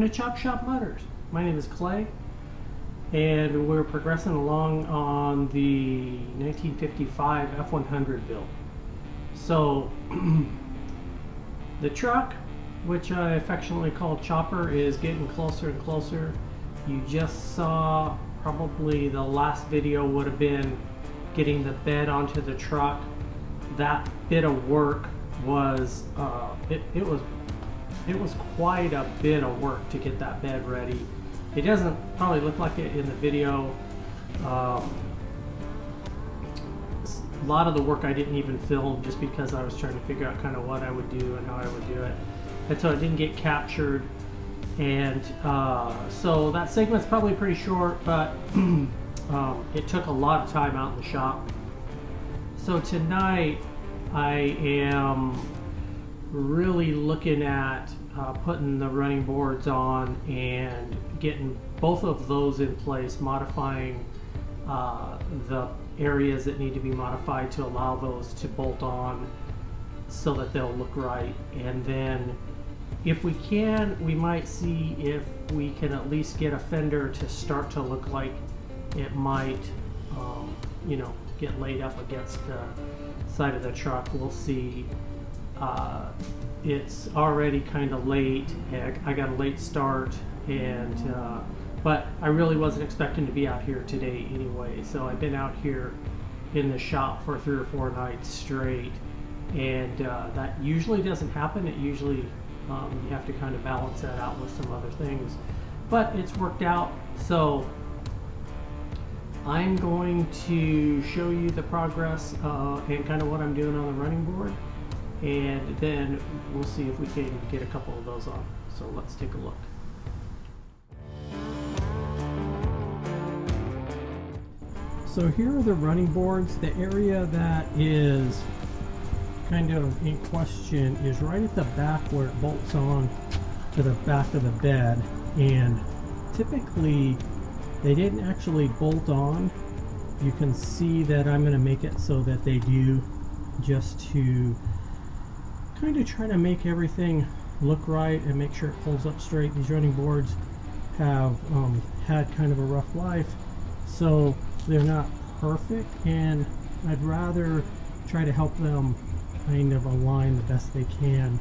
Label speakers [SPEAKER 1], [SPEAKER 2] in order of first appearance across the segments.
[SPEAKER 1] to Chop Shop Motors. My name is Clay, and we're progressing along on the 1955 F100 build. So the truck, which I affectionately call Chopper, is getting closer and closer. You just saw, probably the last video would have been getting the bed onto the truck. That bit of work was it was quite a bit of work to get that bed ready. It doesn't probably look like it in the video. A lot of the work I didn't even film just because I was trying to figure out kind of what I would do and how I would do it, and so it didn't get captured. And so that segment's probably pretty short, but it took a lot of time out in the shop. So tonight I am really looking at putting the running boards on and getting both of those in place, modifying the areas that need to be modified to allow those to bolt on so that they'll look right. And then if we can, we might see if we can at least get a fender to start to look like it might you know, get laid up against the side of the truck. We'll see. It's already kind of late. I got a late start, and but I really wasn't expecting to be out here today anyway. So I've been out here in the shop for 3 or 4 nights straight, and that usually doesn't happen. It usually you have to kind of balance that out with some other things, but it's worked out. So I'm going to show you the progress and kind of what I'm doing on the running board, and then we'll see if we can get a couple of those on. So let's take a look. So here are the running boards. The area that is kind of in question is right at the back where it bolts on to the back of the bed, and typically they didn't actually bolt on. You can see that I'm going to make it so that they do, just to kind of try to make everything look right and make sure it pulls up straight. These running boards have had kind of a rough life, so they're not perfect, and I'd rather try to help them kind of align the best they can,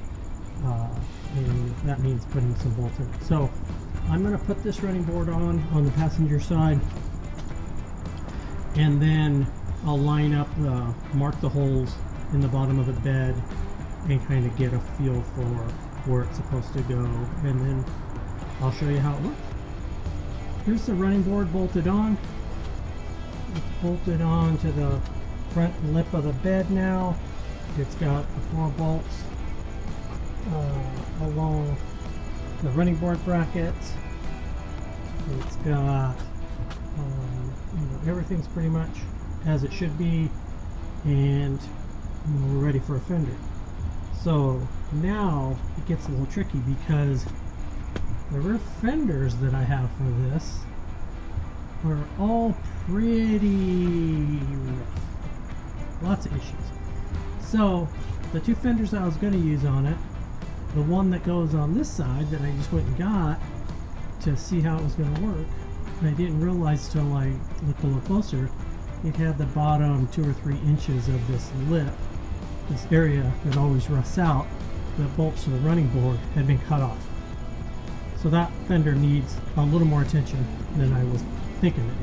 [SPEAKER 1] and that means putting some bolts in it. So I'm going to put this running board on the passenger side, and then I'll line up, mark the holes in the bottom of the bed and kind of get a feel for where it's supposed to go, and then I'll show you how it looks. Here's the running board bolted on. It's bolted on to the front lip of the bed now. It's got the 4 bolts along the running board brackets. It's got you know, everything's pretty much as it should be, and you know, we're ready for a fender. So now it gets a little tricky because the rear fenders that I have for this are all pretty rough. Lots of issues. So the 2 fenders I was going to use on it, the one that goes on this side that I just went and got to see how it was going to work, I didn't realize till I looked a little closer, it had the bottom 2 or 3 inches of this lip, this area that always rusts out, that bolts to the running board, had been cut off. So that fender needs a little more attention than I was thinking it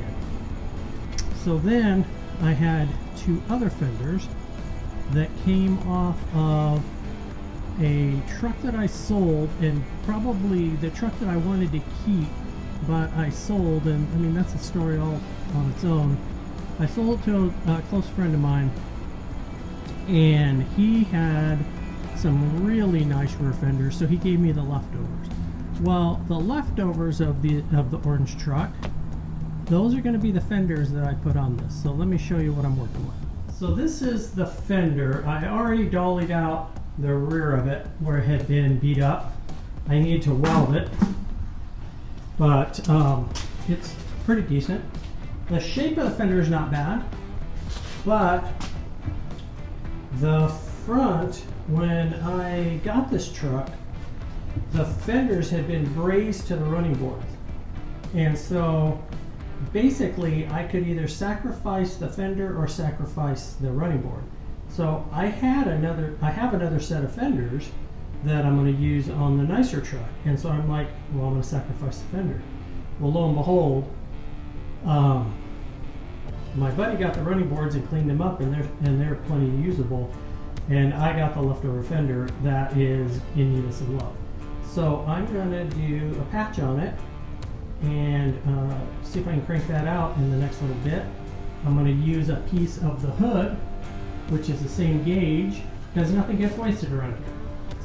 [SPEAKER 1] did. So then I had 2 other fenders that came off of a truck that I sold, and probably the truck that I wanted to keep but I sold, and I mean that's a story all on its own. I sold it to a close friend of mine, and he had some really nice rear fenders, so he gave me the leftovers. Well, the leftovers of the orange truck, those are going to be the fenders that I put on this. So let me show you what I'm working with. So this is the fender. I already dollied out the rear of it where it had been beat up. I need to weld it, but it's pretty decent. The shape of the fender is not bad, but the front, when I got this truck, the fenders had been brazed to the running boards. And so basically I could either sacrifice the fender or sacrifice the running board. So I have another set of fenders that I'm going to use on the nicer truck. And so I'm like, well, I'm going to sacrifice the fender. Well, lo and behold, my buddy got the running boards and cleaned them up, and they're plenty usable. And I got the leftover fender that is in need of some love. So I'm going to do a patch on it and see if I can crank that out in the next little bit. I'm going to use a piece of the hood, which is the same gauge, because nothing gets wasted around here.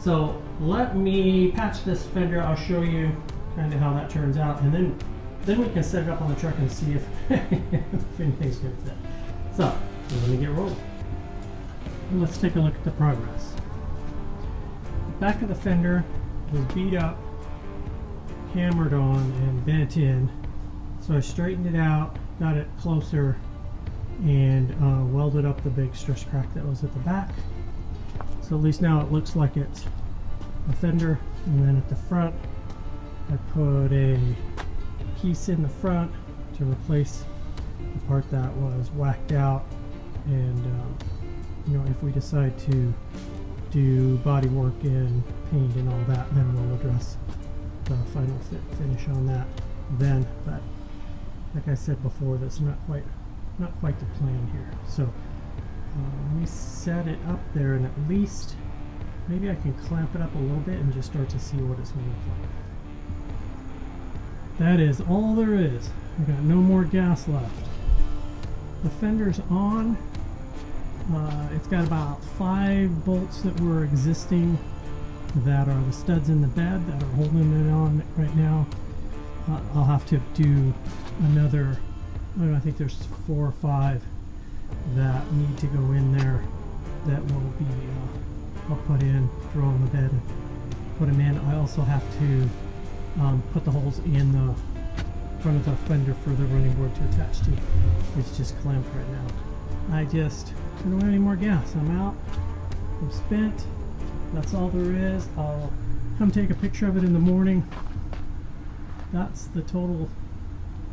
[SPEAKER 1] So let me patch this fender. I'll show you kind of how that turns out, and then we can set it up on the truck and see if, if anything's going to fit. So let me get rolling. Let's take a look at the progress. The back of the fender was beat up, hammered on, and bent in. So I straightened it out, got it closer, and welded up the big stress crack that was at the back. So at least now it looks like it's a fender. And then at the front, I put a piece in the front to replace the part that was whacked out. And you know, if we decide to do body work and paint and all that, then we'll address the final finish on that then. But like I said before, that's not quite the plan here. So let me set it up there, and at least maybe I can clamp it up a little bit and just start to see what it's going to look like. That is all there is. I've got no more gas left. The fender's on. It's got about 5 bolts that were existing that are the studs in the bed that are holding it on right now. I'll have to do another, I think there's 4 or 5 that need to go in there that will be, I'll put in, throw on the bed and put them in. I also have to put the holes in the front of the fender for the running board to attach to. It's just clamped right now. I don't have any more gas. I'm out. I'm spent. That's all there is. I'll come take a picture of it in the morning. That's the total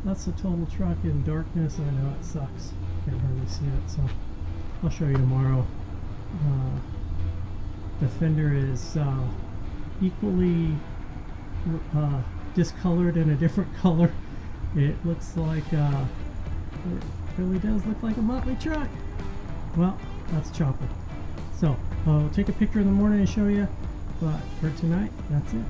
[SPEAKER 1] truck in darkness. I know it sucks. Can't hardly see it, so I'll show you tomorrow. The fender is equally discolored in a different color. It looks like it really does look like a motley truck. Well, that's chopping. So I'll take a picture in the morning and show you, but for tonight, that's it.